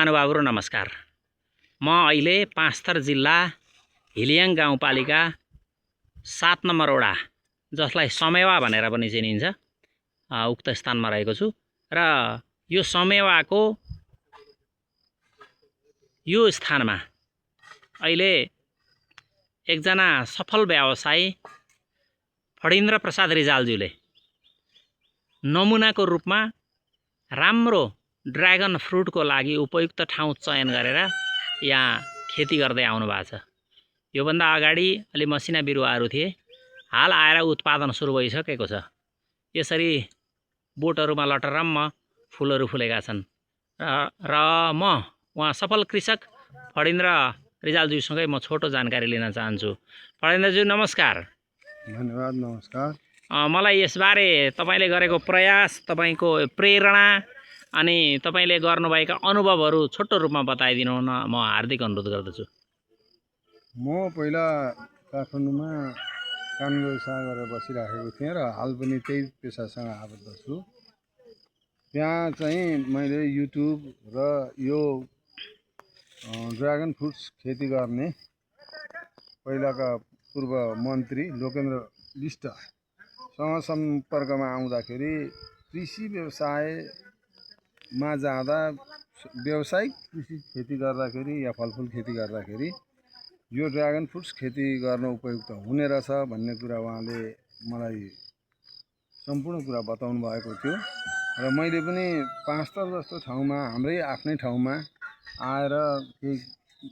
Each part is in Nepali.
महानुभावहरु नमस्कार। म अहिले पाँचथर जिल्ला हिलियाङ गाउँपालिका 7 नम्बर वडा जसलाई समेवा भनेर पनि चिनिन्छ उक्त स्थानमा रहेको छु र यो समेवाको यो स्थानमा अहिले एकजना सफल व्यवसायी फणीन्द्र प्रसाद रिजालज्यूले नमुनाको रूपमा राम्रो ड्र्यागन फ्रुटको लागि उपयुक्त ठाउँ चयन गरेर यहाँ खेती गर्दै आउनु भएको छ। यो भन्दा अगाडि अलि मसिना बिरुवाहरू थिए, हाल आएर उत्पादन सुरु भइसकेको छ। यसरी बोटहरुमा लटरम्म फुलहरू फुलेका छन् र म उहाँ सफल कृषक फणीन्द्र रिजालज्यूसँगै म छोटो जानकारी लिन चाहन्छु। फणीन्द्रज्यू नमस्कार। धन्यवाद। नमस्कार। मलाई यसबारे तपाईले गरेको प्रयास, तपाईको प्रेरणा अनि तपाईले गर्नुभएका अनुभवहरू छोटो रूपमा बताइदिनु न म हार्दिक अनुरोध गर्दछु। म पहिला काठमाडौँमा काम व्यवसाय गरेर बसिराखेको थिएँ र हाल पनि त्यही पेसासँग आबद्ध छु। त्यहाँ चाहिँ मैले युट्युब र यो ड्र्यागन फ्रुट्स खेती गर्ने पहिलाका पूर्व मन्त्री लोकेन्द्र विष्टसँग सम्पर्कमा आउँदाखेरि कृषि व्यवसायमा जाँदा व्यावसायिक कृषि खेती गर्दाखेरि या फलफुल खेती गर्दाखेरि यो ड्र्यागन फ्रुट्स खेती गर्न उपयुक्त हुने रहेछ भन्ने कुरा उहाँले मलाई सम्पूर्ण कुरा बताउनु भएको थियो र मैले पनि 5 जस्तो ठाउँमा हाम्रै आफ्नै ठाउँमा आएर केही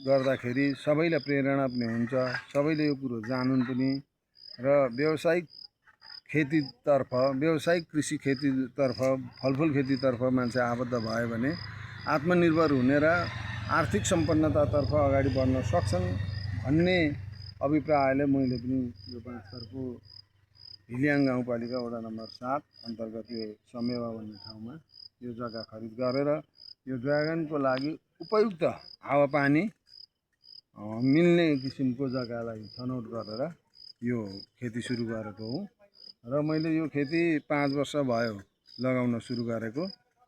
गर्दाखेरि सबैलाई प्रेरणा पनि हुन्छ, सबैले यो कुरो जानुन् पनि र व्यावसायिक खेतीतर्फ, व्यावसायिक कृषि खेतीतर्फ, फलफुल खेतीतर्फ मान्छे आबद्ध भयो भने आत्मनिर्भर हुने र आर्थिक सम्पन्नतातर्फ अगाडि बढ्न सक्छन् भन्ने अभिप्रायले मैले पनि यो पाँचथरको हिलियाङ गाउँपालिका वडा नम्बर 7 अन्तर्गत यो समेवा भन्ने ठाउँमा यो जग्गा खरिद गरेर यो ड्र्यागनको लागि उपयुक्त हावापानी मिल्ने किसिमको जग्गालाई छनौट गरेर यो खेती सुरु गरेको हुँ र मैले यो खेती 5 वर्ष भयो लगाउन सुरु गरेको।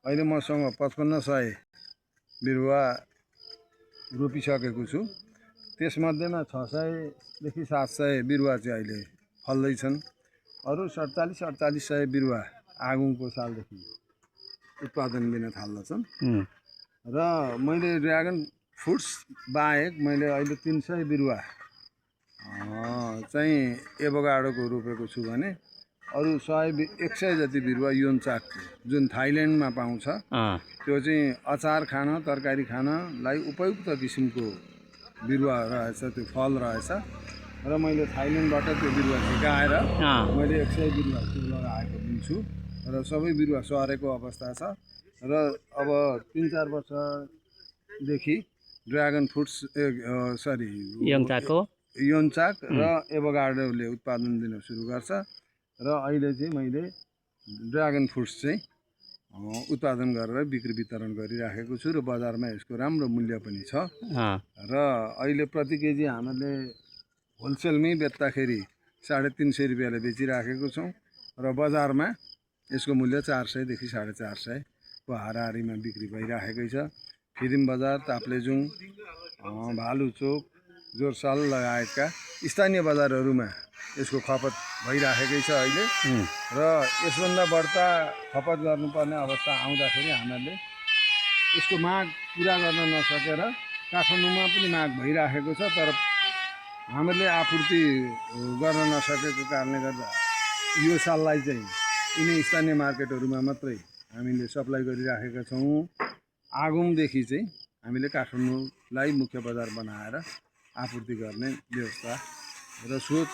अहिले मसँग 5500 बिरुवा रोपिसकेको छु। त्यसमध्येमा 600 देखि 700 बिरुवा चाहिँ अहिले फल्दैछन्। अरू 4700 बिरुवा आगुङको सालदेखि उत्पादन दिन थाल्दछन् र मैले ड्र्यागन फ्रुट्स बाहेक मैले अहिले 300 बिरुवा चाहिँ एभोकाडोको रोपेको छु भने अरू 100 जति बिरुवा योन्चाक जुन थाइल्यान्डमा पाउँछ त्यो चाहिँ अचार खान, तरकारी खानलाई उपयुक्त किसिमको बिरुवा रहेछ, त्यो फल रहेछ र मैले थाइल्यान्डबाट त्यो बिरुवा झिकाएर मैले 100 बिरुवा लगाएको दिन्छु र सबै बिरुवा सरेको अवस्था छ र अब 3-4 वर्षदेखि ड्र्यागन फ्रुट्स योन्चाक र एभोकाडोले उत्पादन दिन सुरु गर्छ र अहिले चाहिँ मैले ड्र्यागन फ्रुट्स चाहिँ उत्पादन गरेर बिक्री वितरण गरिराखेको छु र बजारमा यसको राम्रो मूल्य पनि छ र अहिले प्रति केजी हामीले होलसेलमै बेच्दाखेरि 350 रुपियाँले बेचिराखेको छौँ र बजारमा यसको मूल्य 400 देखि 450 को हाराहारीमा बिक्री भइराखेकै छ। फिरिम बजार, ताप्लेजुङ, भालुचोक, जोरसाल लगायतका स्थानीय बजारहरूमा यसको खपत भइराखेकै छ अहिले र यसभन्दा बढ्ता खपत गर्नुपर्ने अवस्था आउँदाखेरि हामीले यसको माग पुरा गर्न नसकेर काठमाडौँमा पनि माग भइराखेको छ तर हामीले आपूर्ति गर्न नसकेको कारणले गर्दा यो साललाई चाहिँ यिनै स्थानीय मार्केटहरूमा मात्रै हामीले सप्लाई गरिराखेका छौँ। आगुङदेखि चाहिँ हामीले काठमाडौँलाई मुख्य बजार बनाएर आपूर्ति गर्ने व्यवस्था र सोच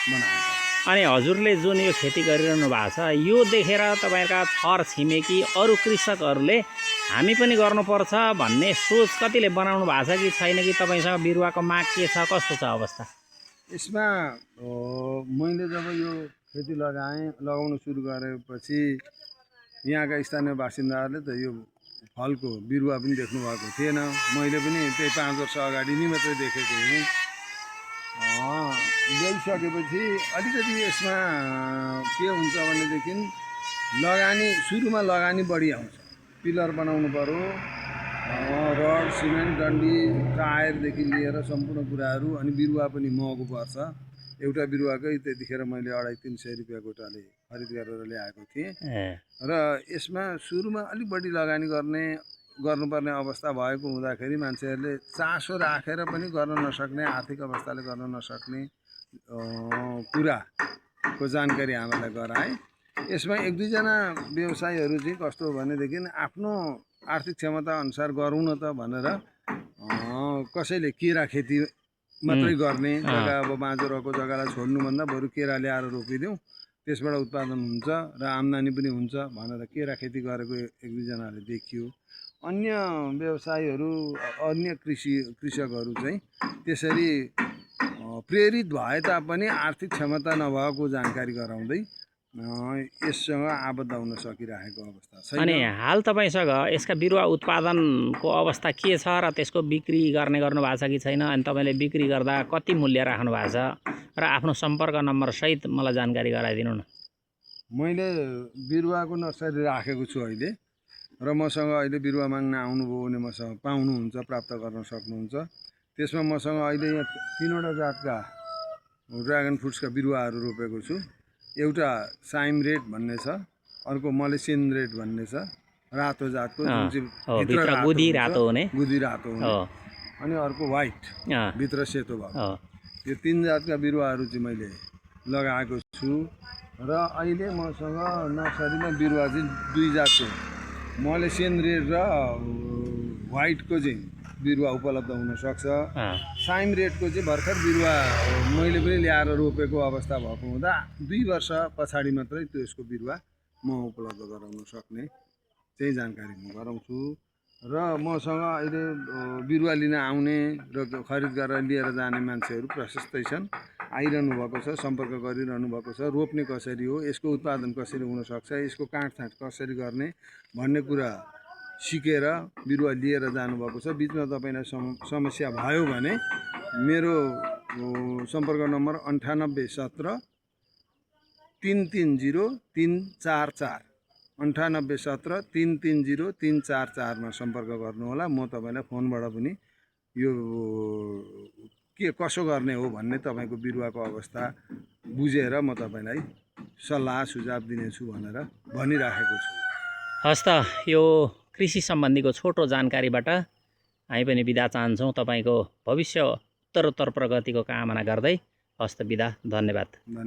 बनाएको। अनि हजुरले जुन यो खेती गरिरहनु भएको छ यो देखेर तपाईहरुका छर छिमेकी अरू कृषकहरूले हामी पनि गर्नुपर्छ भन्ने सोच कतिले बनाउनु भएको छ कि छैन कि तपाईसँग बिरुवाको माग के छ, कस्तो छ अवस्था? यसमा मैले जब यो खेती लगाउन सुरु गरेपछि यहाँका स्थानीय बासिन्दाहरूले त यो फलको बिरुवा पनि देख्नु भएको थिएन। मैले पनि त्यही 5 वर्ष अगाडि नै मात्रै देखेको हुँ। ल्याइसकेपछि अलिकति यसमा के हुन्छ भनेदेखि सुरुमा लगानी बढी आउँछ। पिलर बनाउनु पर्यो, रड सिमेन्ट डन्डी टायरदेखि लिएर सम्पूर्ण कुराहरू अनि बिरुवा पनि महँगो पर्छ। एउटा बिरुवाकै त्यतिखेर मैले 250-300 रुपियाँ गोटाले खरिद गरेर ल्याएको थिएँ र यसमा सुरुमा अलिक बढी लगानी गर्नुपर्ने अवस्था भएको हुँदाखेरि मान्छेहरूले चासो राखेर पनि गर्न नसक्ने, आर्थिक अवस्थाले गर्न नसक्ने कुराको जानकारी हामीलाई गराए। यसमा 1-2 जना व्यवसायीहरू चाहिँ कस्तो भनेदेखि आफ्नो आर्थिक क्षमता अनुसार गरौँ न त भनेर कसैले केरा खेती मात्रै गर्ने, जग्गा अब बाँझो रहेको जग्गालाई छोड्नुभन्दा बरु केरा ल्याएर रोपिदिउँ, त्यसबाट उत्पादन हुन्छ र आम्दानी पनि हुन्छ भनेर केरा खेती गरेको 1-2 जनाले देखियो। अन्य व्यवसायीहरू, अन्य कृषकहरू चाहिँ त्यसरी प्रेरित भए तापनि आर्थिक क्षमता नभएको जानकारी गराउँदै यससँग आबद्ध हुन सकिरहेको अवस्था छैन। अनि हाल तपाईँसँग यसका बिरुवा उत्पादनको अवस्था के छ र त्यसको बिक्री गर्नु भएको छ कि छैन? अनि तपाईँले बिक्री गर्दा कति मूल्य राख्नु भएको छ र आफ्नो सम्पर्क नम्बर सहित मलाई जानकारी गराइदिनु न। मैले बिरुवाको नर्सरी राखेको छु अहिले र मसँग अहिले बिरुवा माग्न आउनुभयो भने मसँग पाउनुहुन्छ, प्राप्त गर्न सक्नुहुन्छ। त्यसमा मसँग अहिले यहाँ 3वटा जातका ड्रागन फ्रुट्सका बिरुवाहरू रोपेको छु। एउटा साइम रेड भन्ने छ, अर्को मलेसियन रेड भन्ने छ, रातो जातको जुन चाहिँ भित्र गुदी रातो हुने, अनि अर्को व्हाइट भित्र सेतो भएको। यो 3 जातका बिरुवाहरू चाहिँ मैले लगाएको छु र अहिले मसँग नर्सरीमा बिरुवा चाहिँ 2 जातको मलेसियन रेड र व्हाइटको चाहिँ बिरुवा उपलब्ध हुन सक्छ। साइम रेडको चाहिँ भर्खर बिरुवा मैले पनि ल्याएर रोपेको अवस्था भएको हुँदा 2 वर्ष पछाडि मात्रै त्यसको बिरुवा म उपलब्ध गराउन सक्ने चाहिँ जानकारी म गराउँछु। र मसँग अहिले बिरुवा लिन आउने र खरिद गरेर लिएर जाने मान्छेहरू प्रशस्तै छन्, आइरहनु भएको छ, सम्पर्क गरिरहनु भएको छ। रोप्ने कसरी हो, यसको उत्पादन कसरी हुनसक्छ, यसको काटछाँट कसरी गर्ने भन्ने कुरा सिकेर बिरुवा लिएर जानुभएको छ। बिचमा तपाईँलाई समस्या भयो भने मेरो सम्पर्क नम्बर 9817 330 344 9817 330 344 मा सम्पर्क गर्नुहोला। म तपाईँलाई फोनबाट पनि यो के कसो गर्ने हो भन्ने तपाईँको बिरुवाको अवस्था बुझेर म तपाईँलाई सल्लाह सुझाव दिनेछु भनेर भनिराखेको छु। हस् त, यो कृषि सम्बन्धीको छोटो जानकारीबाट हामी पनि बिदा चाहन्छौँ। तपाईँको भविष्य उत्तरोत्तर प्रगतिको कामना गर्दै हस्त बिदा। धन्यवाद।